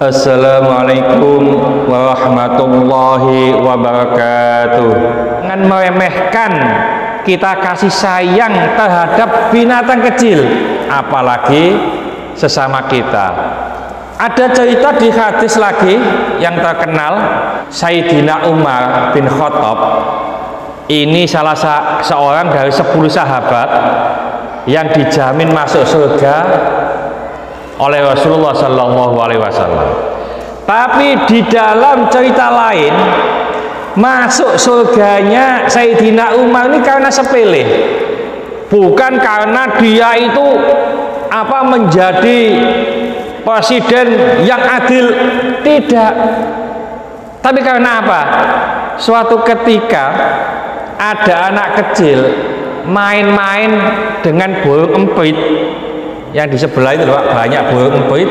Assalamualaikum warahmatullahi wabarakatuh. Jangan meremehkan kita kasih sayang terhadap binatang kecil, apalagi sesama kita. Ada cerita di hadis lagi yang terkenal, Sayyidina Umar bin Khattab. Ini salah seorang dari 10 sahabat yang dijamin masuk surga oleh Rasulullah Sallallahu Alaihi Wasallam. Tapi di dalam cerita lain, masuk surganya Sayyidina Umar ini karena sepele, bukan karena dia itu menjadi presiden yang adil, tidak. Tapi karena apa? Suatu ketika ada anak kecil main-main dengan burung emprit. Yang di sebelah itu Pak, banyak burung emprit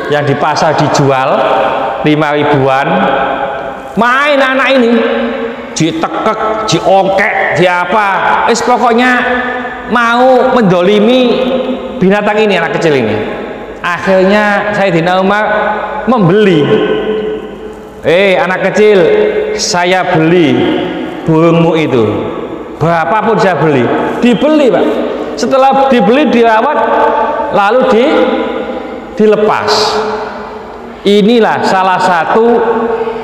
yang di pasar dijual 5 ribuan. Main anak ini ditekek, diongkek, pokoknya mau mendolimi binatang ini, anak kecil ini. Akhirnya Sayyidina Umar membeli. Anak kecil, saya beli burungmu itu. Berapapun saya beli. Dibeli Pak. Setelah dibeli, dirawat, lalu dilepas. Inilah salah satu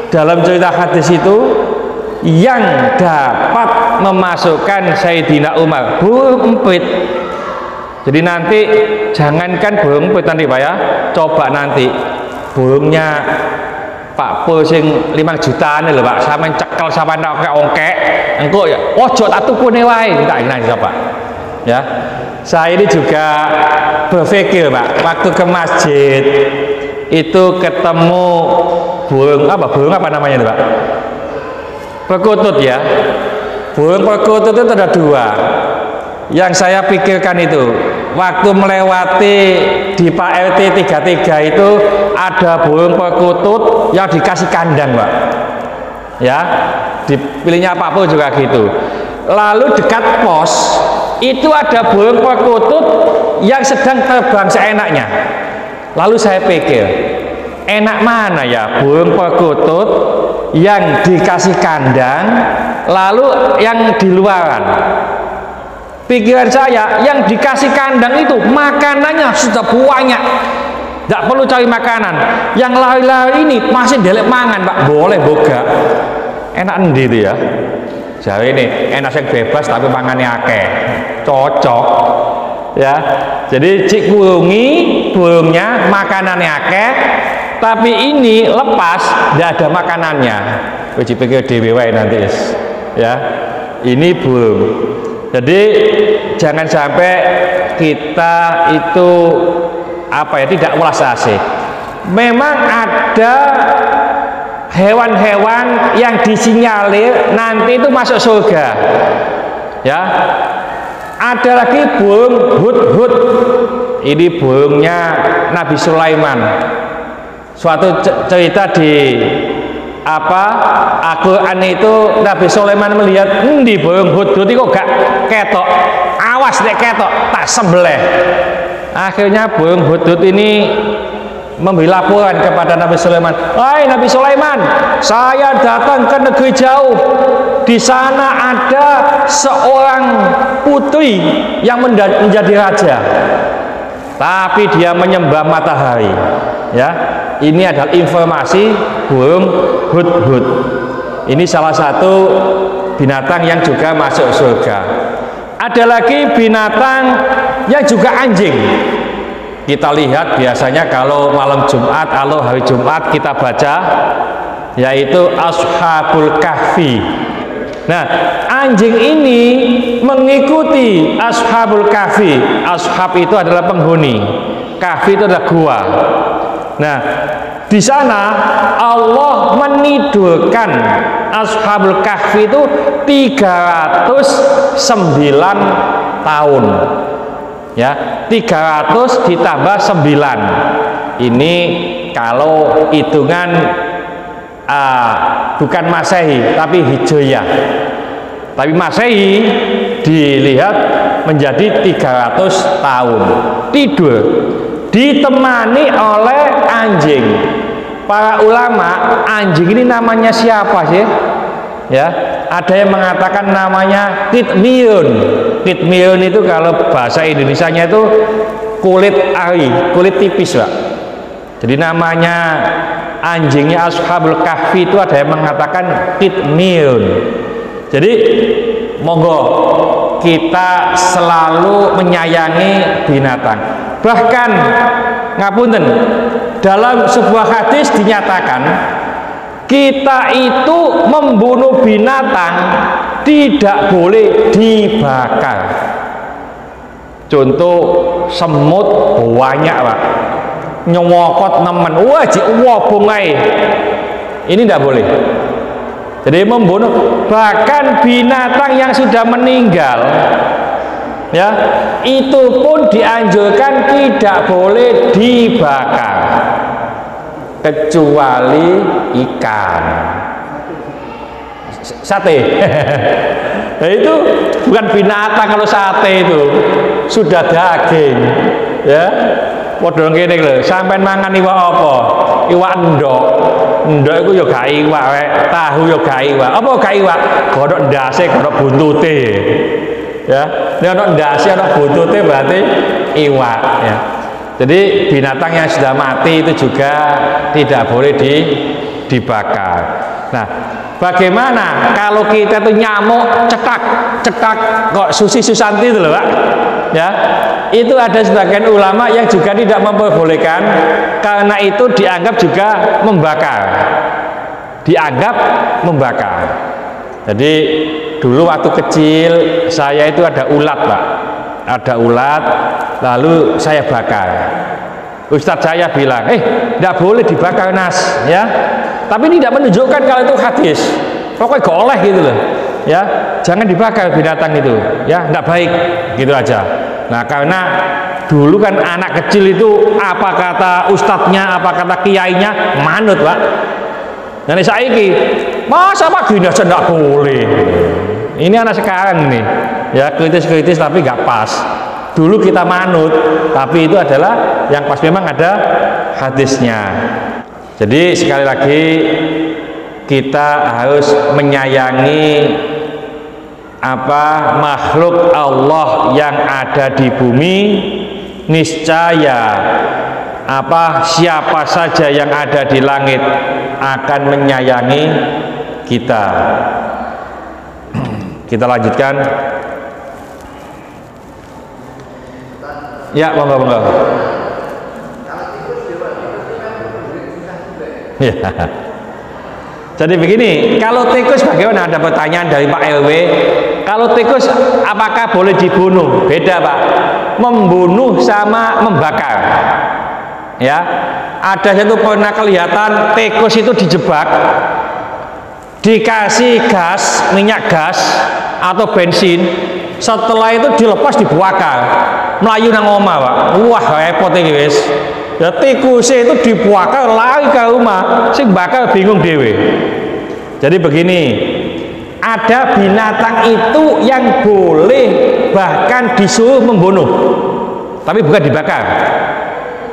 dalam cerita hadis itu yang dapat memasukkan Sayyidina Umar, burung emprit. Jadi nanti jangankan burung emprit nanti Pak ya, coba nanti burungnya Pak Pul sing 5 jutaan lho Pak, sampean cekel sampean ongkek, engko ya ojo tak tukune wae, tak ini Pak. Ya, saya ini juga berpikir Pak, waktu ke masjid itu ketemu burung apa namanya itu Pak? Perkutut ya. Burung perkutut itu ada 2. Yang saya pikirkan itu waktu melewati di Pak RT 33 itu ada burung perkutut yang dikasih kandang Pak. Ya, dipilihnya Pak Pul juga gitu. Lalu dekat pos itu ada burung perkutut yang sedang terbang seenaknya. Lalu saya pikir, enak mana ya burung perkutut yang dikasih kandang, lalu yang di luaran. Pikiran saya, yang dikasih kandang itu makanannya sudah banyak, tidak perlu cari makanan. Yang lari-lari ini masih delek mangan Pak, boleh boga. Enak endi itu ya. Jadi ini enak yang bebas tapi mangannya akeh, cocok ya. Jadi cik kurungi burungnya makanannya akeh, tapi ini lepas tidak ada makanannya. Uji pikir DWW nanti ya. Ini burung. Jadi jangan sampai kita itu tidak ulas asih. Memang ada hewan-hewan yang disinyalir nanti itu masuk surga ya. Ada lagi burung hudhud. Ini burungnya Nabi Sulaiman. Suatu cerita di Al-Quran itu Nabi Sulaiman melihat di burung hudhud itu gak ketok, awas dek ketok tak sembelih. Akhirnya burung hudhud ini memberi laporan kepada Nabi Sulaiman. Hai Nabi Sulaiman, saya datang ke negeri jauh. Di sana ada seorang putri yang menjadi raja, tapi dia menyembah matahari. Ya, ini adalah informasi burung hudhud. Ini salah satu binatang yang juga masuk surga. Ada lagi binatang yang juga anjing. Kita lihat biasanya kalau malam Jumat, kalau hari Jumat kita baca yaitu Ashabul Kahfi. Nah, anjing ini mengikuti Ashabul Kahfi. Ashab itu adalah penghuni, Kahfi itu adalah gua. Nah, di sana Allah menidurkan Ashabul Kahfi itu 309 tahun. Ya, 300 ditambah 9. Ini kalau hitungan bukan Masehi tapi Hijriyah. Tapi Masehi dilihat menjadi 300 tahun tidur ditemani oleh anjing. para ulama, anjing ini namanya siapa sih? Ya, ada yang mengatakan namanya kitmiyun. Kitmiyun itu kalau bahasa Indonesianya itu kulit ari, kulit tipis, Pak. Jadi namanya anjingnya Ashabul Kahfi itu ada yang mengatakan kitmiyun. Jadi monggo kita selalu menyayangi binatang. Bahkan ngapunten, dalam sebuah hadis dinyatakan kita itu membunuh binatang tidak boleh dibakar. Contoh semut banyak, Pak, nyewokot nemen, wajib wobong ae. Ini tidak boleh. Jadi membunuh, bahkan binatang yang sudah meninggal, ya, itu pun dianjurkan tidak boleh dibakar kecuali ikan, sate. Nah, itu bukan binatang kalau sate itu sudah daging, ya. Padha ngene lho, sampean mangan iwak apa? Iwak endok. Endok iku ya gak iwak rek, tahu ya gak iwak. Apa gak iwak? Godhok ndase, godhok buntute. Ya, nek ana ndase ana buntute berarti iwak, ya. Jadi binatang yang sudah mati itu juga tidak boleh dibakar. Nah, bagaimana kalau kita tuh nyamuk cetak kok Susi Susanti itu loh, Pak, ya, itu ada sebagian ulama yang juga tidak memperbolehkan karena itu dianggap juga membakar, Jadi dulu waktu kecil saya itu ada ulat, Pak, ada ulat, lalu saya bakar. Ustadz saya bilang, tidak boleh dibakar, Nas, ya. Tapi tidak menunjukkan kalau itu hadis. Pokoknya gak oleh gitu loh, ya. Jangan dibakar binatang itu, ya, tidak baik, gitu aja. Nah, karena dulu kan anak kecil itu apa kata ustadznya, apa kata kiainya, manut, Pak. Dan saiki, masa Pak gini aja tidak boleh. Ini anak sekarang nih, ya, kritis-kritis tapi nggak pas. Dulu kita manut, tapi itu adalah yang pas, memang ada hadisnya. Jadi sekali lagi kita harus menyayangi makhluk Allah yang ada di bumi. Niscaya siapa saja yang ada di langit akan menyayangi kita. Kita lanjutkan. Ya, monggo. Ya. Jadi begini, kalau tikus bagaimana? Ada pertanyaan dari Pak RW. Kalau tikus apakah boleh dibunuh? Beda, Pak. Membunuh sama membakar. Ya, ada satu pernah kelihatan tikus itu dijebak, dikasih gas, minyak gas atau bensin, setelah itu dilepas dibakar, melayu nang omah, Pak. Wah, repot iki wis. Ya tikusnya itu dibakar lari ke rumah, sing bakar bingung dewe. Jadi begini, ada binatang itu yang boleh bahkan disuruh membunuh, tapi bukan dibakar.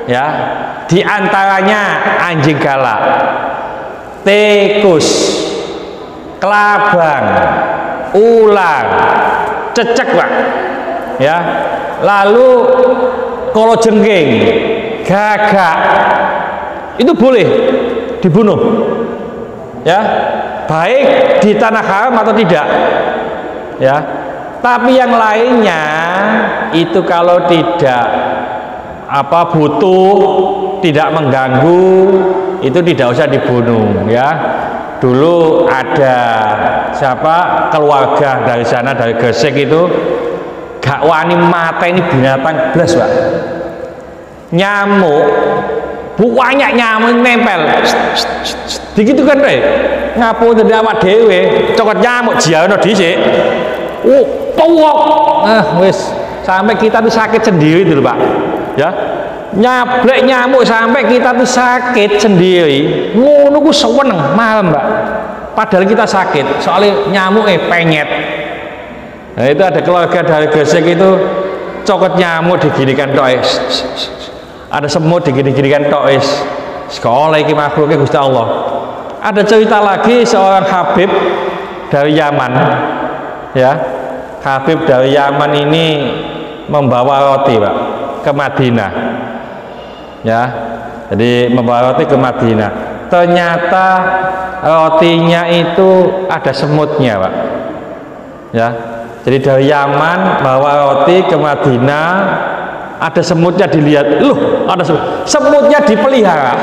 Ya, di antaranya anjing galak, tikus, kelabang, ular, cecek, Pak. Ya, lalu kalajengking, gagak, itu boleh dibunuh, ya, baik di tanah haram atau tidak, ya. Tapi yang lainnya itu kalau tidak butuh, tidak mengganggu, itu tidak usah dibunuh, ya. Dulu ada keluarga dari sana, dari Gresik itu gak wani mata ini binatang blas, Pak. Nyamuk, banyak nyamuk nempel, begitu kan, ngapu dari awak dewe, cokot nyamuk jiano dhisik, tuwok, wis sampai kita tuh sakit sendiri dulu, Pak, ya. Nyablek nyamuk sampai kita tuh sakit sendiri, ngono ku seneng malam, Pak. Padahal kita sakit, soalnya nyamuk penyet. Nah, itu ada keluarga dari Gresik itu cokot nyamuk diginikan tois, ada semut digini-ginikan tois, sekolah iki makhluknya Gusti Allah. Ada cerita lagi seorang Habib dari Yaman, ya. Habib dari Yaman ini membawa roti, Pak, ke Madinah, ya. Jadi membawa roti ke Madinah. Ternyata rotinya itu ada semutnya, Pak, ya. Jadi dari Yaman bawa roti ke Madinah, ada semutnya, dilihat, loh, ada semutnya dipelihara.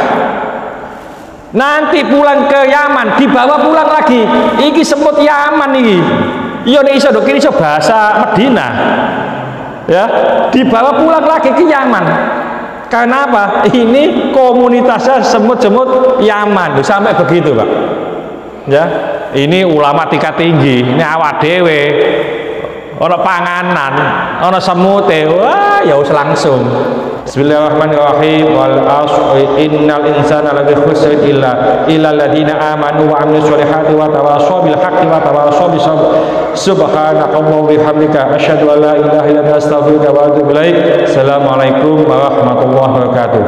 Nanti pulang ke Yaman, dibawa pulang lagi. Iki semut Yaman iki. Iya nek iso dok, iso bahasa Medina. Ya, dibawa pulang lagi ke Yaman. Karena apa? Ini komunitasnya semut-semut Yaman, sampai begitu, Pak. Ya, ini ulama tingkat tinggi, ini awak dewe. Ono panganan, ono semute, wah ya wis langsung. Bismillahirrahmanirrahim. Wal asri innal insana lafi khusr illa alladziina aamanu wa 'amilus solihati wa tawashaw bil haqqi wa tawashaw bis sabr. Subhanakallahumma wa bihamdika asyhadu an la ilaha illa anta astaghfiruka wa atubu ilaik. Assalamualaikum warahmatullahi wabarakatuh.